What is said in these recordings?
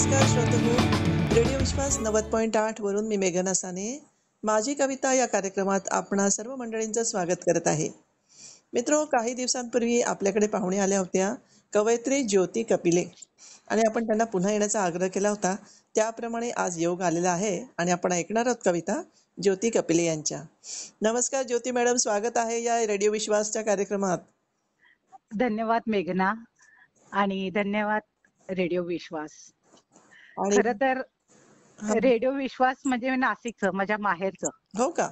नमस्कार श्रोतहो, रेडिओ विश्वास 90.8 वरून मी मेघना साने माझी कविता या कार्यक्रमात आपणा सर्व मंडळींचं स्वागत करत आहे. मित्रो, काही दिवसांपूर्वी आपल्याकडे पाहुणे आल्या होत्या कवयित्री ज्योती कपिले आणि आपण त्यांना पुन्हा येण्याचा आग्रह केला होता. त्याप्रमाणे आज योग आलेला आहे आणि आपण ऐकणार आहोत कविता ज्योती कपिले यांच्या. नमस्कार ज्योती मॅडम, स्वागत आहे या रेडिओ विश्वासच्या कार्यक्रमात. धन्यवाद मेघना आणि धन्यवाद रेडिओ विश्वास. आणि खर तर रेडिओ विश्वास म्हणजे नाशिकचं, माझ्या माहेरचं. हो का?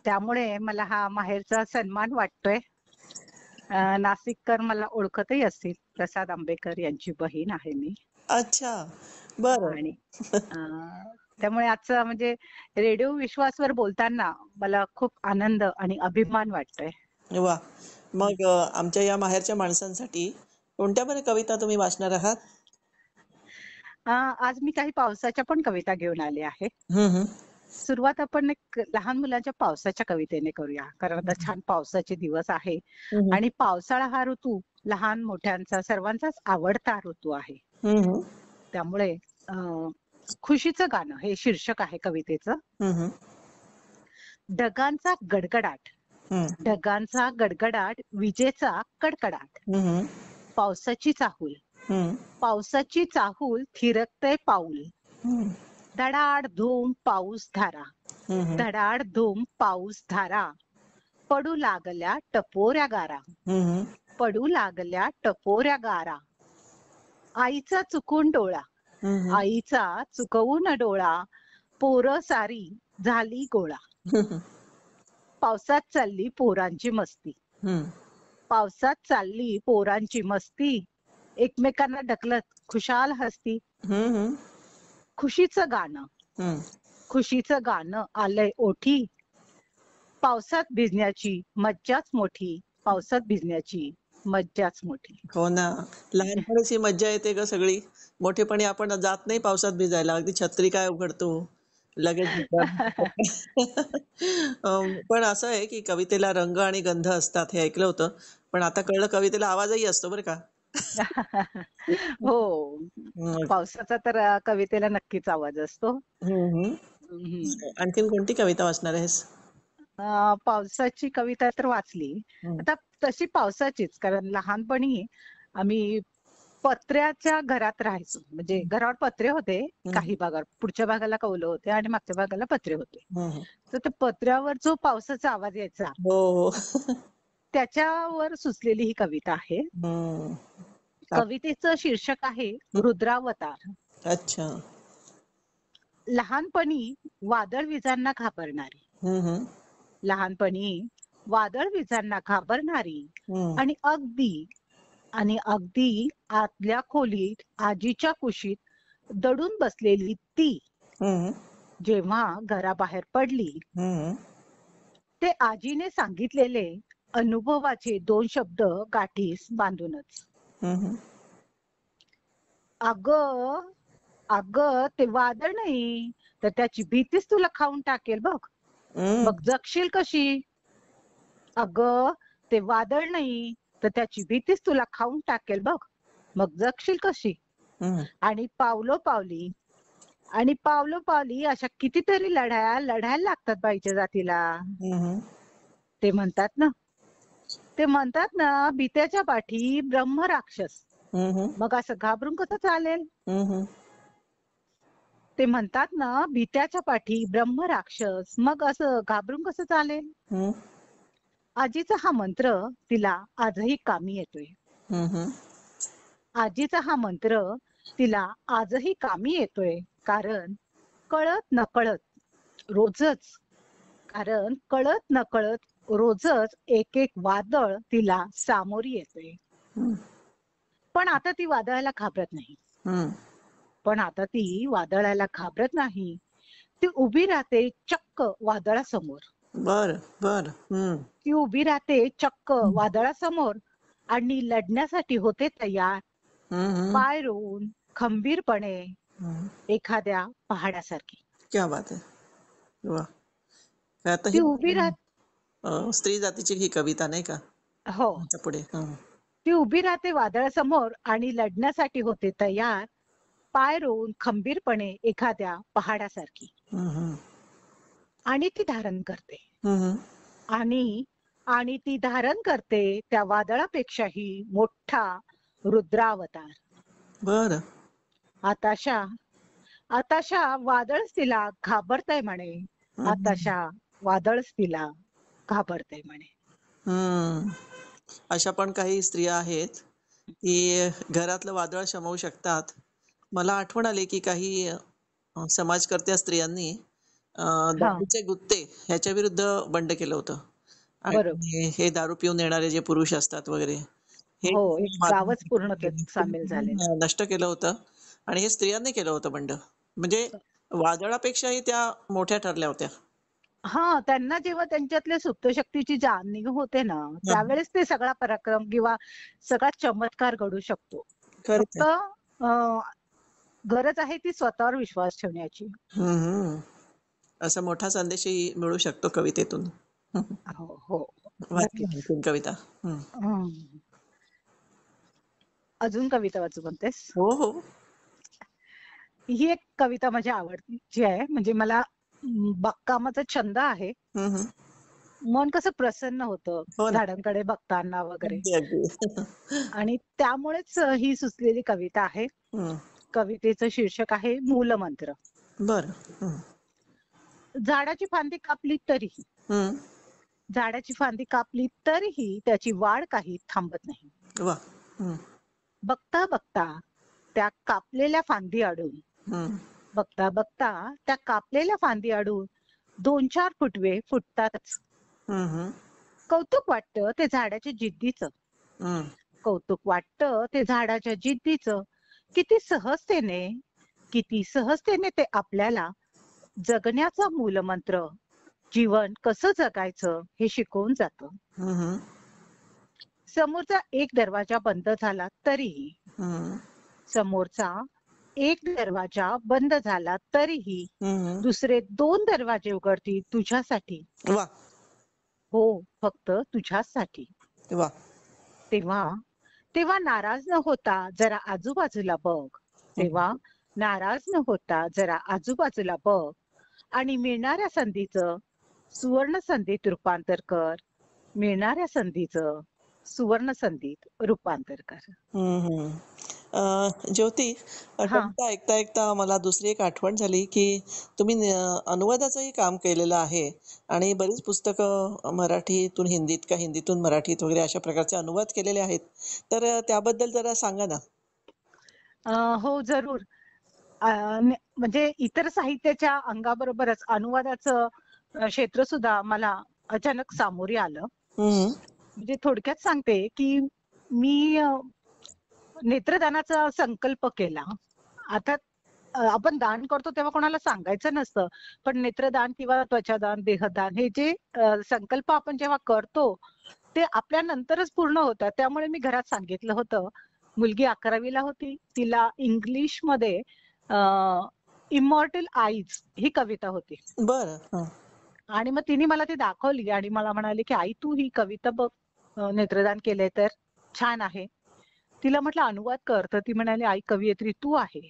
त्यामुळे मला हा माहेरचा सन्मान वाटतोय. नाशिककर मला ओळखतही असतील, प्रसाद आंबेकर यांची बहीण आहे मी. अच्छा, बरं. आणि त्यामुळे आजचं म्हणजे रेडिओ विश्वासवर बोलताना मला खूप आनंद आणि अभिमान वाटतोय. वा, मग आमच्या या माहेरच्या माणसांसाठी कोणत्या बरं कविता तुम्ही वाचणार आहात? आज मी काही पावसाच्या पण कविता घेऊन आले आहे. सुरुवात आपण एक लहान मुलांच्या पावसाच्या कवितेने करूया, कारण आता छान पावसाचे दिवस आहे आणि पावसाळा हा ऋतू लहान मोठ्यांचा सर्वांचाच आवडता ऋतू आहे. त्यामुळे खुशीचं गाणं हे शीर्षक आहे कवितेचं. ढगांचा गडगडाट, ढगांचा गडगडाट, विजेचा कडकडाट, पावसाची चाहूल, पावसाची चाहूल, थिरकतय पाऊल, धडाड धूम पाऊस धारा, धडाड धूम पाऊस धारा, पडू लागल्या टपोऱ्या गारा, पडू लागल्या टपोऱ्या गारा, आईचा चुकून डोळा, आईचा चुकवून डोळा, पोरं सारी झाली गोळा, पावसात चालली पोरांची मस्ती, पावसात चालली पोरांची मस्ती, एकमेकांना ढकलत खुशाल हसती, खुशीचं गाणं, खुशीचं गाणं आलंय ओठी, पावसात भिजण्याची मज्जाच मोठी, पावसात भिजण्याची मज्जाच मोठी. हो ना, लहानपणीची मज्जा येते ग सगळी. मोठेपणी आपण जात नाही पावसात भिजायला, अगदी छत्री काय उघडतो लगेच पण असं आहे की कवितेला रंग आणि गंध असतात हे ऐकलं होतं, पण आता कळलं कवितेला आवाजही असतो बरं का. हो, पावसाचा तर कवितेला नक्कीच आवाज असतो. आणखीन कोणती कविता वाचणार आहेस? पावसाची कविता तर वाचली, आता तशी पावसाचीच, कारण लहानपणी आम्ही पत्र्याच्या घरात राहायचो. म्हणजे घरावर पत्रे होते, काही भागावर, पुढच्या भागाला कौलं होते आणि मागच्या भागाला पत्रे होते. तर त्या पत्र्यावर जो पावसाचा आवाज यायचा, त्याच्यावर सुचलेली ही कविता आहे. कवितेचं शीर्षक आहे रुद्रावतार. अच्छा. लहानपणी वादळ विजांना घाबरणारी, लहानपणी वादळ विजांना घाबरणारी आणि अगदी आतल्या खोलीत आजीच्या कुशीत दडून बसलेली ती, जेव्हा घराबाहेर पडली, ते आजीने सांगितलेले अनुभवाचे 2 शब्द गाठीस बांधूनच. अगं अगं, ते वादळ नाही तर त्याची भीतीच तुला खाऊन टाकेल बघ, मग जगशील कशी. अगं, ते वादळ नाही तर त्याची भीतीच तुला खाऊन टाकेल बघ, मग जगशील कशी. आणि पावलोपावली अशा कितीतरी लढायला लागतात बाईच्या जातीला. ते म्हणतात ना भीत्याच्या पाठी ब्रह्म राक्षस, मग असं घाबरून कसं चालेल. ते म्हणतात ना भीत्याच्या पाठी ब्रह्म राक्षस, मग असं घाबरून कसं चालेल. आजीचा हा मंत्र तिला आजही कामी येतोय. आजीचा हा मंत्र तिला आजही कामी येतोय, कारण कळत नकळत रोजच एक एक वादळ तिला सामोरी येतोय. पण आता ती वादळाला घाबरत नाही. ती उभी राहते चक्क वादळासमोर. ती उभी राहते चक्क वादळासमोर आणि लढण्यासाठी होते तयार, पाय रोवून खंबीरपणे एखाद्या पहाडासारखी. क्या बात आहे. वा, ती उभी राहते. स्त्री जातीची ही कविता नाही का? हो, पुढे ती उभी राहते वादळासमोर आणि लढण्यासाठी होते तयार, पाय रोवून खंबीरपणे एखाद्या पहाडासारखी आणि ती धारण करते. आणि आणि ती धारण करते त्या वादळापेक्षाही मोठा रुद्रावतार. बर. आताशा आताशा वादळच तिला घाबरतय म्हणे. आताशा वादळच तिला घाबरतय म्हणे. अशा पण काही स्त्रिया आहेत की घरातलं वादळ शमवू शकतात. मला आठवण आली की काही समाजकर्त्या स्त्रियांनी हा, दारूचे गुत्ते ह्याच्या विरुद्ध बंड केलं होतं. बरोबर. आणि हे दारू पिऊन येणारे जे पुरुष असतात वगैरे हे हो, एक गावच पूर्ण त्यात सामील झालेलं. नष्ट केलं होतं. आणि हे स्त्रियांनी केलं होतं बंड. म्हणजे वादळापेक्षाही त्या मोठ्या ठरल्या होत्या. हा, त्यांना जेव्हा त्यांच्यातल्या सुप्त शक्तीची जाणीव होते ना, त्यावेळेस ते सगळा पराक्रम किंवा सगळा चमत्कार घडू शकतो. खरंच फक्त गरज आहे ती स्वतःवर विश्वास ठेवण्याची. आहे. असा मोठा संदेशही मिळू शकतो कवितेतून. हो हो, वाचा ना नक्कीच. आणखीन कविता. हं. अजून कविता वाचू म्हणतेस? हो हो. ही एक कविता माझी आवडतीची आहे. म्हणजे मला बागकामाचा छंद आहे. हम्म. मन कसं प्रसन्न होतं हो ना. झाडांकडे बघताना वगैरे. अगदी अगदी. आणि त्यामुळेच ही सुचलेली कविता आहे. हम्म. कवितेचं शीर्षक आहे मूलमंत्र. बर. झाडाची फांदी कापली तरीही हम्म. झाडाची फांदी कापली तरीही त्याची वाढ काही थांबत नाही. वा. हम्म. बघता बघता त्या कापलेल्या फांदी अडून हम्म. बघता बघता त्या कापलेल्या फांदी अडून 2-4 फुटवे फुटतातच. हम्म. कौतुक वाटतं ते झाडाच्या जिद्दीचं. हम्म. कौतुक वाटतं ते झाडाच्या जिद्दीचं. किती सहजतेने किती सहजतेने ते आपल्याला जगण्याचा मूलमंत्र, जीवन कसं जगायचं हे शिकवून जातं. हम्म. समोरचा एक दरवाजा बंद झाला तरीही हम्म. समोरचा एक दरवाजा बंद झाला तरीही हम्म. दुसरे 2 दरवाजे उघडतील तुझ्यासाठी. वा. हो, फक्त तुझ्यासाठी. वा. तेव्हा तेव्हा नाराज न होता जरा आजूबाजूला बघ. तेव्हा नाराज न होता जरा आजूबाजूला बघ आणि मिळणाऱ्या संधीचं सुवर्ण संधीत रूपांतर कर. मिळणाऱ्या संधीचं सुवर्ण संधीत रूपांतर कर. हम्म. ज्योती, हा, कविता ऐकता ऐकता मला दुसरी एक आठवण झाली की तुम्ही अनुवादाचंही काम केलेलं आहे. आणि बरीच पुस्तकं मराठीतून हिंदीत का हिंदीतून मराठीत वगैरे अशा प्रकारचे अनुवाद केलेले आहेत. तर त्याबद्दल जरा सांगा ना. हो, जरूर. म्हणजे इतर साहित्याच्या अंगाबरोबरच अनुवादाचं क्षेत्र सुद्धा मला अचानक सामोरी आलं. हम्म. म्हणजे थोडक्यात सांगते की मी नेत्रदानाचा संकल्प केला. आता आपण दान करतो तेव्हा कोणाला सांगायचं नसतं. पण नेत्रदान किंवा त्वचादान, देहदान हे जे संकल्प आपण जेव्हा करतो ते आपल्या नंतरच पूर्ण होतात. त्यामुळे मी घरात सांगितलं होतं. मुलगी 11वीला होती. तिला इंग्लिशमध्ये इमॉर्टल आईज ही कविता होती. बरं. आणि मग तिने मला ती दाखवली आणि मला म्हणाली की आई तू ही कविता बघ, नेत्रदान केलंय तर छान आहे. तिला म्हटलं अनुवाद कर. तर ती म्हणाली आई कवयित्री तू आहे.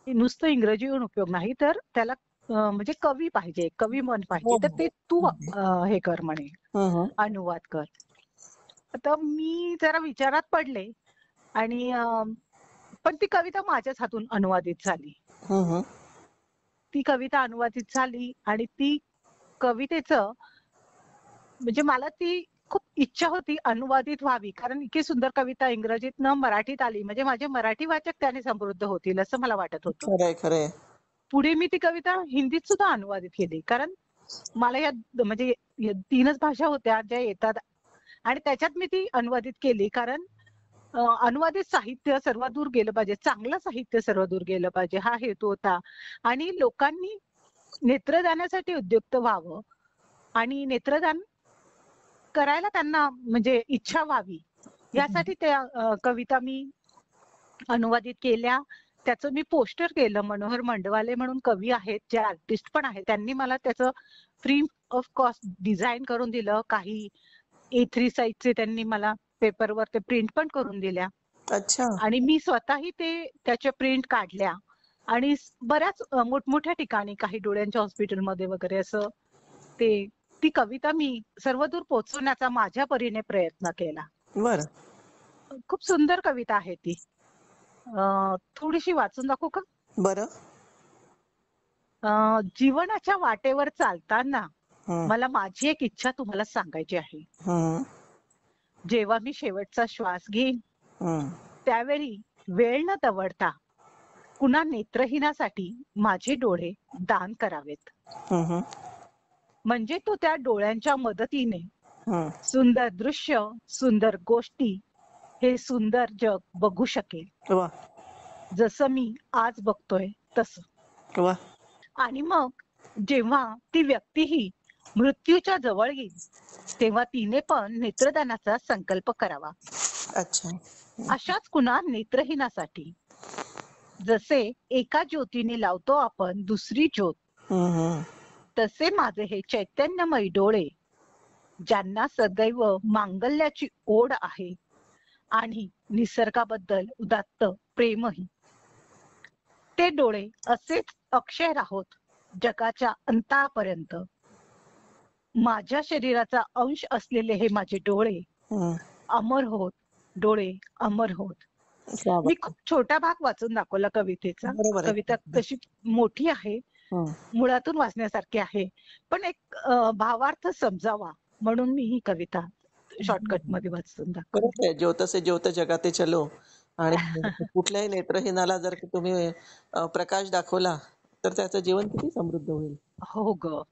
नुसतं इंग्रजी येऊन उपयोग नाही तर त्याला म्हणजे कवी पाहिजे, कवी मन हो पाहिजे. तर हो. ते तू हे कर म्हणे, हम्म. अनुवाद कर. आता मी जरा विचारात पडले आणि पण ती कविता माझ्याच हातून अनुवादित झाली. हम्म. ती कविता अनुवादित झाली आणि ती कवितेचं म्हणजे मला ती खूप इच्छा होती अनुवादित व्हावी. कारण इतकी सुंदर कविता इंग्रजीतनं मराठीत आली म्हणजे माझे मराठी वाचक त्याने समृद्ध होतील असं मला वाटत होतं. खरंय खरंय. पुढे मी ती कविता हिंदीत सुद्धा अनुवादित केली. कारण मला या म्हणजे या 3च भाषा होत्या ज्या येतात आणि त्याच्यात मी ती अनुवादित केली. कारण अनुवादित साहित्य सर्व दूर गेलं पाहिजे. चांगलं साहित्य सर्व दूर गेलं पाहिजे हा हेतू होता. आणि लोकांनी नेत्रदानासाठी उद्युक्त व्हावं आणि नेत्रदान करायला त्यांना म्हणजे इच्छा व्हावी यासाठी त्या कविता मी अनुवादित केल्या. त्याचं मी पोस्टर केलं. मनोहर मंडवाले म्हणून कवी आहेत, जे आर्टिस्ट पण आहेत. त्यांनी मला त्याचं फ्री ऑफ कॉस्ट डिझाईन करून दिलं. काही A3 साईजचे त्यांनी मला पेपरवर ते प्रिंट पण करून दिल्या. अच्छा. आणि मी स्वतःही त्याच्या प्रिंट काढल्या आणि बऱ्याच मोठमोठ्या ठिकाणी काही डोळ्यांच्या हॉस्पिटलमध्ये वगैरे असं ती कविता मी सर्वदूर पोहोचवण्याचा माझ्या परीने प्रयत्न केला. बर. खूप सुंदर कविता आहे ती. थोडीशी वाचून दाखवू का? बरं. जीवनाच्या वाटेवर चालताना मला माझी एक इच्छा तुम्हाला सांगायची आहे. जेव्हा मी शेवटचा श्वास घेईन त्यावेळी वेळ न दवडता पुन्हा नेत्रहीनासाठी माझे डोळे दान करावेत. म्हणजे तो त्या डोळ्यांच्या मदतीने सुंदर दृश्य, सुंदर गोष्टी, हे सुंदर जग बघू शकेल. जसं मी आज बघतोय तसं. आणि मग जेव्हा ती व्यक्तीही मृत्यूच्या जवळ येईल तेव्हा तिने पण नेत्रदानाचा संकल्प करावा. अच्छा. अशाच कुणा नेत्रहीनासाठी जसे एका ज्योतीने लावतो आपण दुसरी ज्योत, तसे माझे हे चैतन्यमयी डोळे, ज्यांना सदैव मांगल्याची ओढ आहे आणि निसर्गाबद्दल उदात्त प्रेमही, ते डोळे असेच अक्षय राहोत जगाच्या अंतापर्यंत. माझ्या शरीराचा अंश असलेले हे माझे डोळे अमर होत, डोळे अमर होत. मी खूप छोटा भाग वाचून दाखवला कवितेचा. कविता तशी मोठी आहे, मुळातून वाचण्यासारखी आहे, पण एक भावार्थ समजावा म्हणून मी ही कविता शॉर्टकट मध्ये वाचून दाखवली. ज्योतसे ज्योत जगाते चलो. आणि कुठल्याही नेत्रहीनाला जर तुम्ही प्रकाश दाखवला तर त्याचं जीवन किती समृद्ध होईल. हो ग,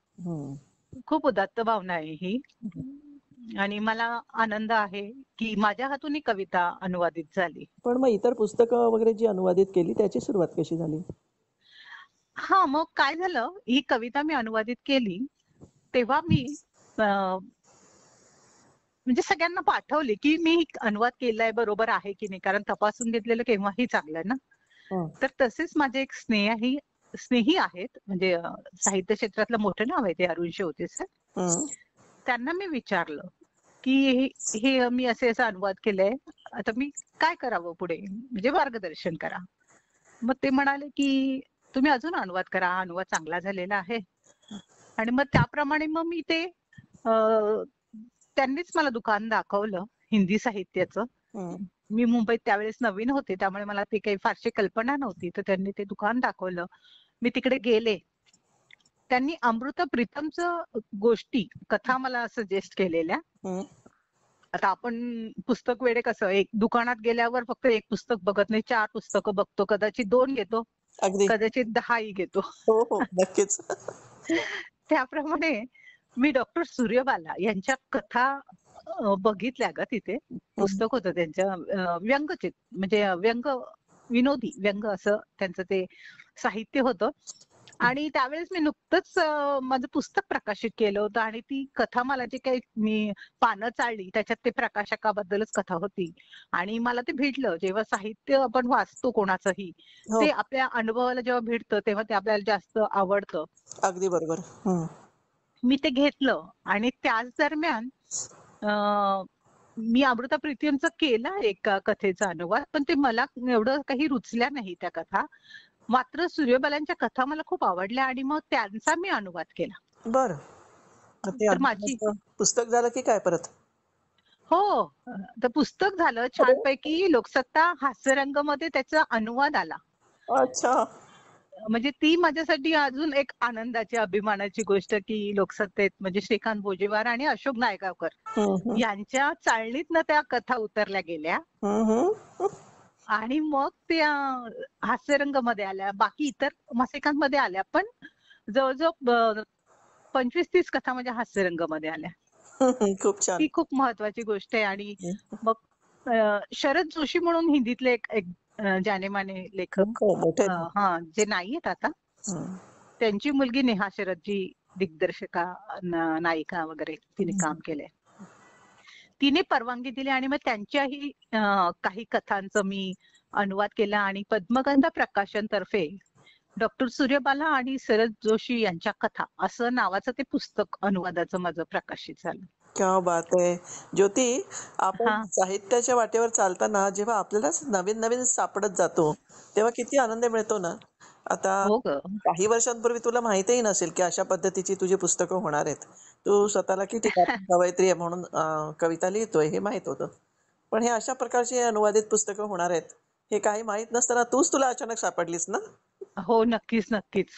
खूप उदात्त भावना आहे ही. आणि मला आनंद आहे की माझ्या हातून ही कविता अनुवादित झाली. पण मग इतर पुस्तकं वगैरे जी अनुवादित केली त्याची सुरुवात कशी झाली? हा, मग काय झालं, ही कविता मी अनुवादित केली तेव्हा मी म्हणजे सगळ्यांना पाठवली की मी अनुवाद केलाय, बरोबर आहे की नाही, कारण तपासून घेतलेलं केव्हाही चांगलं ना. तर तसेच माझे एक स्नेही आहेत, म्हणजे साहित्य क्षेत्रातलं मोठं नाव आहे ते, अरुण शेवते सर. त्यांना मी विचारलं की हे मी असे अनुवाद केलंय, आता मी काय करावं पुढे, म्हणजे मार्गदर्शन करा. मग ते म्हणाले की तुम्ही अजून अनुवाद करा, अनुवाद चांगला झालेला आहे. आणि मग त्याप्रमाणे मग मी त्यांनीच मला दुकान दाखवलं हिंदी साहित्याचं. मी मुंबईत त्यावेळेस नवीन होते, त्यामुळे मला ते काही फारशी कल्पना नव्हती. तर त्यांनी ते दुकान दाखवलं, मी तिकडे गेले. त्यांनी अमृता प्रीतमचं गोष्टी, कथा मला सजेस्ट केलेल्या. आता आपण पुस्तक वेडे कसं, एक दुकानात गेल्यावर फक्त एक पुस्तक बघत नाही, 4 पुस्तकं बघतो, कदाचित 2 घेतो, कदाचित 10ही घेतो. हो, नक्कीच. त्याप्रमाणे मी डॉक्टर सूर्यबाला यांच्या कथा बघितल्या ग तिथे. पुस्तक होतं त्यांच्या, व्यंगचित म्हणजे विनोदी व्यंग असं त्यांचं ते साहित्य होतं. आणि त्यावेळेस मी नुकतंच माझं पुस्तक प्रकाशित केलं होतं आणि ती कथा, मला जे काही मी पानं चाळली त्याच्यात ते प्रकाशकाबद्दलच कथा होती. आणि मला ते भिडलं. जेव्हा साहित्य आपण वाचतो कोणाचंही, ते आपल्या अनुभवाला जेव्हा भिडतं तेव्हा ते आपल्याला जास्त आवडतं. अगदी बरोबर. मी ते घेतलं आणि त्याच दरम्यान मी अमृता प्रीतमचं केलं एका कथेचा अनुवाद, पण ते मला एवढं काही रुचल्या नाही त्या कथा. मात्र सूर्यबालांच्या कथा मला खूप आवडल्या आणि मग त्यांचा मी अनुवाद केला. बर. तर माझी पुस्तक झालं की काय परत? हो, तर पुस्तक झालं छानपैकी. लोकसत्ता हास्यरंग मध्ये त्याचा अनुवाद आला. अच्छा. म्हणजे ती माझ्यासाठी अजून एक आनंदाची, अभिमानाची गोष्ट की लोकसत्तेत म्हणजे श्रीकांत बोजेवार आणि अशोक नायगावकर यांच्या चाळणीतनं त्या कथा उतरल्या गेल्या आणि मग त्या हास्यरंग मध्ये आल्या, बाकी इतर मासिकांमध्ये आल्या, पण जवळजवळ 25-30 कथा म्हणजे हास्यरंग मध्ये आल्या. खूप छान. ती खूप महत्वाची गोष्ट आहे. आणि मग शरद जोशी म्हणून हिंदीतले एक जानेमाने लेखक, जे नाहीयेत आता, त्यांची मुलगी नेहा शरदजी दिग्दर्शिका, नायिका वगैरे तिने काम केलंय. तिने परवानगी दिली आणि मग त्यांच्याही काही कथांचं मी अनुवाद केला आणि पद्मगंधा प्रकाशन तर्फे डॉक्टर सूर्यबाला आणि शरद जोशी यांच्या कथा असं नावाचं ते पुस्तक अनुवादाचं माझं प्रकाशित झालं. क्या बात आहे. ज्योती, आपण हा. साहित्याच्या वाटेवर चालताना जेव्हा आपल्यालाच नवीन नवीन सापडत जातो, तेव्हा किती आनंद मिळतो ना. आता हो ग. काही वर्षांपूर्वी तुला माहितीही नसेल की अशा पद्धतीची तुझी पुस्तकं होणार आहेत. तू स्वतःला की कवयित्री आहे म्हणून कविता लिहितोय हे माहित होतं. पण हे अशा प्रकारची अनुवादित पुस्तकं होणार आहेत हे काही माहित नसताना तुला अचानक सापडलीस ना. हो, नक्कीच नक्कीच.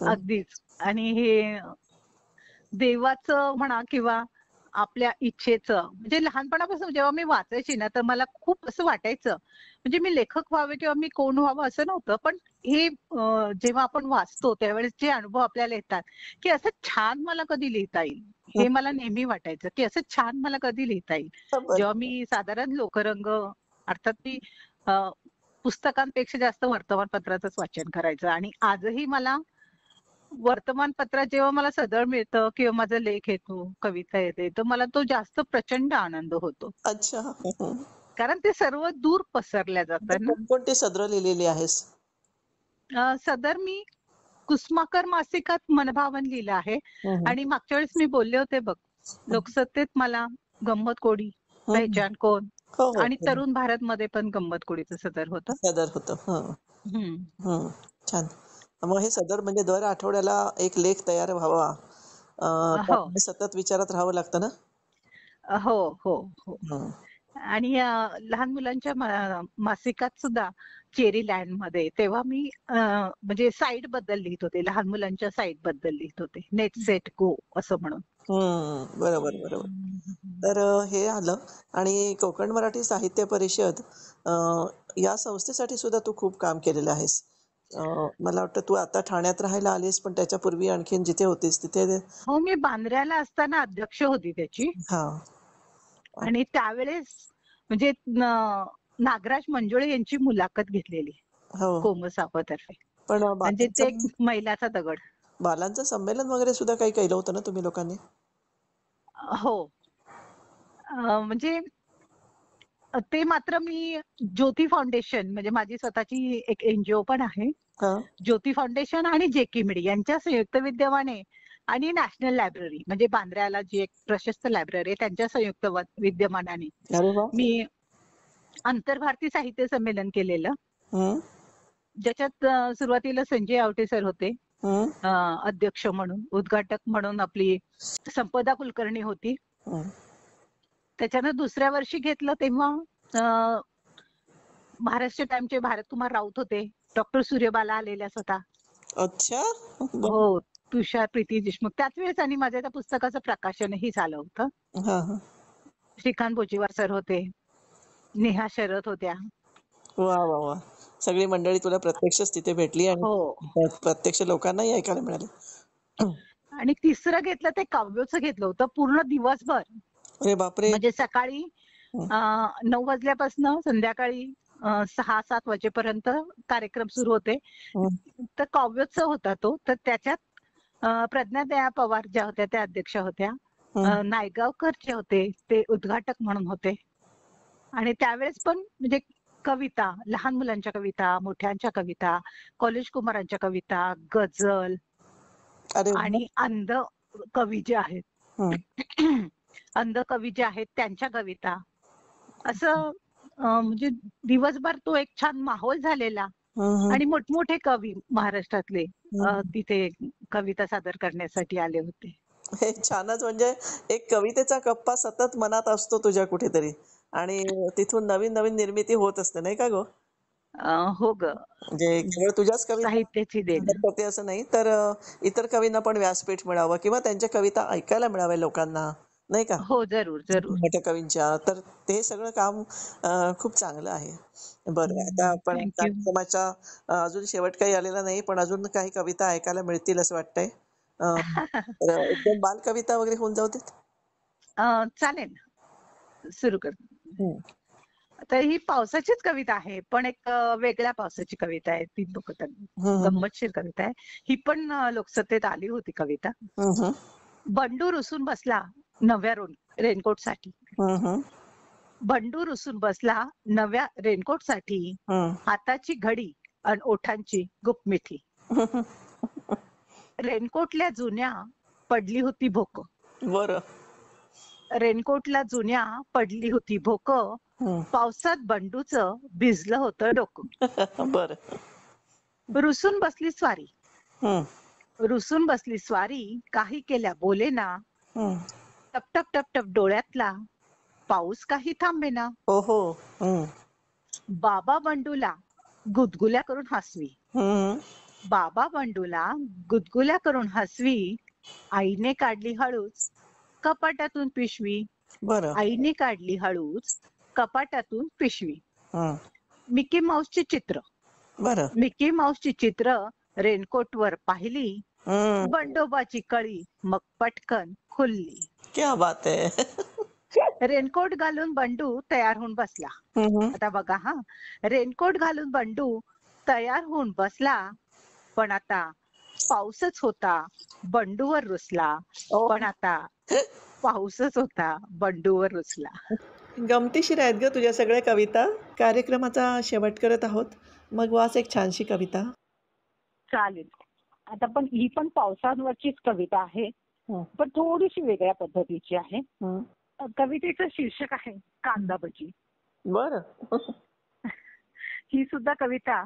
अगदीच. आणि हे देवाचं म्हणा किंवा आपल्या इच्छेचं, म्हणजे लहानपणापासून जेव्हा मी वाचायची ना, तर मला खूप असं वाटायचं, म्हणजे मी लेखक व्हावे किंवा मी कोण व्हावं असं नव्हतं. पण हे जेव्हा आपण वाचतो त्यावेळेस जे अनुभव आपल्याला येतात, की असं छान मला कधी लिहिता येईल, हे मला नेहमी वाटायचं, की असं छान मला कधी लिहिता येईल. बरं. जेव्हा मी साधारण लोकरंग, अर्थात मी अ, पुस्तकांपेक्षा जास्त वर्तमानपत्राचंच वाचन करायचं. आणि आजही मला वर्तमानपत्रात जेव्हा मला सदळ मिळतं किंवा माझा लेख येतो, कविता येते, तर मला तो जास्त प्रचंड आनंद होतो. अच्छा. हं. कारण ते सर्व दूर पसरल्या तर जातात ना. कोणकोणती सदरं लिहिलेली आहेस? सदर मी कुसमाकर मासिकात मनभावन लिहिलं आहे. हं, हं. आणि मागच्या वेळेस मी बोलले होते बघ, लोकसत्तेत मला गंमत कोडी, हं. पहचान कोण, हो, हो, आणि हो. तरुण भारत मध्ये पण गंमत कोडीचं सदर होतं. सदर होतं. हं. हम्म. हं. छान. मग हे सदर म्हणजे दर आठवड्याला एक लेख तयार व्हावा, हो. त्यामुळे सतत विचारात राहावं लागतं ना? हो, हो, हो. हं. आणि लहान मुलांच्या मासिकात सुद्धा चेरी लँड मध्ये तेव्हा मी म्हणजे साईट बद्दल लिहित होते, लहान मुलांच्या साईट बद्दल लिहित होते, नेट सेट गो असं म्हणून. हं. बरोबर, बरोबर. तर हे आलं. आणि कोकण मराठी साहित्य परिषद अ, या संस्थेसाठी सुद्धा तू खूप काम केलेलं आहेस. अ, मला वाटतं तू आता ठाण्यात राहायला आलीस, पण त्याच्यापूर्वी आणखीन जिथे होतीस तिथे हो, मी बांद्र्याला असताना अध्यक्ष होती त्याची. हां. आणि त्यावेळेस म्हणजे नागराज मंजुळे यांची मुलाखत घेतलेली हो. कोमसापतर्फे. पण म्हणजे ते बालांचं एक मैलाचा दगड. बालांचं संमेलन वगैरे सुद्धा काही केलं होतं ना तुम्ही लोकांनी? हो. म्हणजे ते मात्र मी ज्योती फाउंडेशन, म्हणजे माझी स्वतःची एक एनजीओ पण आहे, हां. ज्योती फाउंडेशन आणि जेके मिडी यांच्या संयुक्त विद्यमाने, आणि नॅशनल लायब्ररी म्हणजे बांद्र्याला जी एक प्रशस्त लायब्ररी आहे त्यांच्या संयुक्त विद्यमानाने अरे वाह! मी आंतरभारती साहित्य संमेलन केलेलं. हं, ज्याच्यात सुरुवातीला संजय आवटे सर होते हं, अ, अध्यक्ष म्हणून. उद्घाटक म्हणून आपली संपदा कुलकर्णी होती. हं. त्याच्यानं दुसऱ्या वर्षी घेतलं तेव्हा अ, महाराष्ट्र टाइमचे भारतकुमार राऊत होते. डॉक्टर सूर्यबाला आलेल्या स्वतः. अच्छा. बरं. हो. तुषार प्रीती देशमुख त्याच वेळेस. आणि माझ्या त्या पुस्तकाचं प्रकाशनही झालं होतं. हां, हां. श्रीकांत बोजीवार सर होते. नेहा शरद होत्या. वाह, वाह, वाह! सगळी मंडळी तुला प्रत्यक्षच तिथे भेटली आणि हो. प्रत्यक्ष लोकांनाही ऐकायला मिळालं. आणि तिसरं घेतलं ते काव्याचं घेतलं होतं पूर्ण दिवसभर. अरे बापरे! म्हणजे सकाळी हं, 9 वाजल्यापासून संध्याकाळी 6-7 वाजेपर्यंत कार्यक्रम सुरू होते. हं, तर काव्योत्सव होता तो. तर त्याच्यात प्रज्ञादया पवार ज्या होत्या त्या अध्यक्ष होत्या. हं. नायगावकर जे होते ते उद्घाटक म्हणून होते. आणि त्यावेळेस पण म्हणजे कविता, लहान मुलांच्या कविता, मोठ्यांच्या कविता, कॉलेज कुमारांच्या कविता, गझल, अरे वाह! आणि अंध कवी जे आहेत हं, अंध कवी जे आहेत त्यांच्या कविता, असं म्हणजे दिवसभर तो एक छान माहोल झालेला. हं, हं, आणि मोठमोठे कवी महाराष्ट्रातले हं. तिथे कविता सादर करण्यासाठी आले होते. हे छानच. म्हणजे एक कवितेचा कप्पा सतत मनात असतो तुझ्या कुठेतरी आणि तिथून नवीन नवीन निर्मिती होत असते नाही का गं? हो ग. म्हणजे केवळ तुझ्याच कविता साहित्याची देण. सादर करते असं नाही, तर इतर कवींना पण व्यासपीठ मिळावं किंवा त्यांच्या कविता ऐकायला मिळाव्या लोकांना, नाही का? हो, जरूर जरूर. मोठ्या कवींच्या. तर ते सगळं काम खूप चांगलं आहे. बरं, आता आपण थँक्यू. कार्यक्रमाच्या अजून शेवट काही आलेला नाही, पण अजून काही कविता ऐकायला मिळतील असं वाटतंय. तर 1-2 बालकविता वगैरे होऊन जाऊ देत? चालेल, सुरू कर. हं. तर ही पावसाचीच कविता आहे, पण एक वेगळ्या पावसाची कविता आहे. ती हं, हं. गंमतशीर कविता आहे. ही पण लोकसत्तेत आली होती कविता. हं, हं. बंडू रुसून बसला नव्या रेनकोटसाठी. हं, हं. बंडू रुसून बसला नव्या रेनकोटसाठी. हं. हाताची घडी अन ओठांची गुपमिठी. रेनकोटल्या जुन्या पडली होती भोक. बरं. रेनकोटला जुन्या पडली होती भोक, पावसात बंडूचं भिजलं होतं डोकं. बर. रुसून बसली स्वारी, रुसून बसली स्वारी, काही केल्या बोलेना, टप टप टप टप डोळ्यातला पाऊस काही थांबेना. ओहो. बाबा बंडूला गुदगुल्या करून हसवी, बाबा बंडूला गुदगुल्या करून हसवी. आईने काढली हळूच कपाटातून पिशवी, बर. आईने काढली हळूच कपाटातून पिशवी. मिकी माऊसची चित्र, बर. मिकी माऊसची चित्र रेनकोट वर पाहिली. बंडोबाची कळी मग पटकन खुलली. क्या बात आहे. रेनकोट घालून बंडू तयार होऊन बसला. आता बघा हा, रेनकोट घालून बंडू तयार होऊन बसला, पण आता पाऊसच होता बंडूवर रुसला. पण आता पाऊसच होता बंडूवर रुसला. गमतीशीर आहेत ग तुझ्या सगळ्या कविता. कार्यक्रमाचा शेवट करत आहोत, मग वाच एक छानशी कविता. चालेल. आता पण ही पण पावसावरचीच कविता आहे, पण थोडीशी वेगळ्या पद्धतीची आहे. कवितेचं शीर्षक आहे कांदा भजी. बर. ही सुद्धा कविता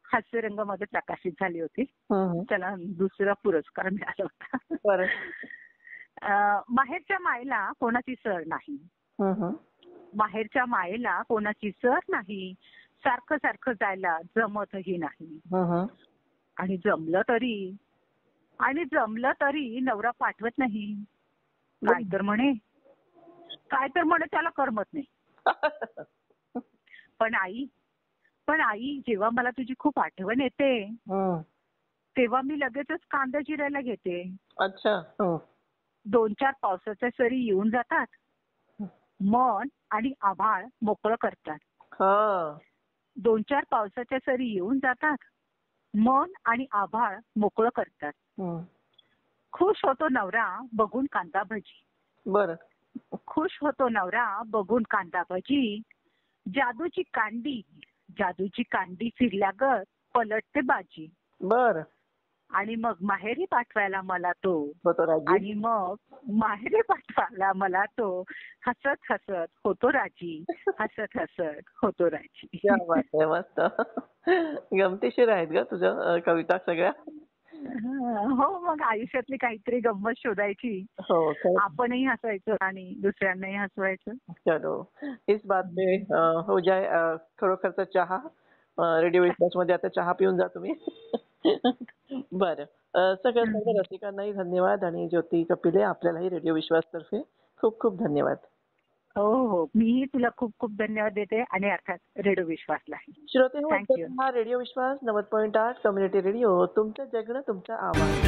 हास्यरंग मध्ये प्रकाशित झाली होती. त्याला दुसरा पुरस्कार मिळाला होता. माहेरच्या मायेला कोणाची सर नाही, माहेरच्या मायेला कोणाची सर नाही, सारखं सारखं जायला जमतही नाही. आणि जमलं तरी नवरा पाठवत नाही. काय तर म्हणे त्याला करमत नाही. पण आई जेव्हा मला तुझी खूप आठवण येते, तेव्हा मी लगेचच कांदा चिरायला घेते. अच्छा. 2-4 पावसाच्या सरी येऊन जातात, मन आणि आभाळ मोकळं करतात. 2-4 पावसाच्या सरी येऊन जातात, मन आणि आभाळ मोकळं करतात. खुश होतो नवरा बघून कांदा भजी. बर. खुश होतो नवरा बघून कांदा भजी. जादूची कांडी फिरल्यागत पलटते बाजी. बर. आणि मग माहेरी पाठवायला मला तो, हसत हसत होतो राजी, हसत हसत होतो राजी. क्या बात आहे, मस्त. गमतीशीर आहेत ग तुझ्या कविता सगळ्या. हो, मग आयुष्यातली काहीतरी गंमत शोधायची. हो. आपणही हसायचं आणि दुसऱ्यांनाही हसवायचं. चलो, इस बात पे हो जाए खरोखरचा चहा. रेडिओ विश्वास मध्ये आता चहा पिऊन जा तुम्ही. बरं. सगळ्या सर्व रसिकांनाही धन्यवाद आणि ज्योती कपिले आपल्यालाही रेडिओ विश्वास तर्फे खूप खूप धन्यवाद. हो, मीही तुला खूप खूप धन्यवाद देते आणि अर्थात रेडिओ विश्वासला. श्रोते हो, थँक्यू. हा रेडिओ विश्वास 90.8 कम्युनिटी रेडिओ, तुमचं जगणं तुमचा आवाज.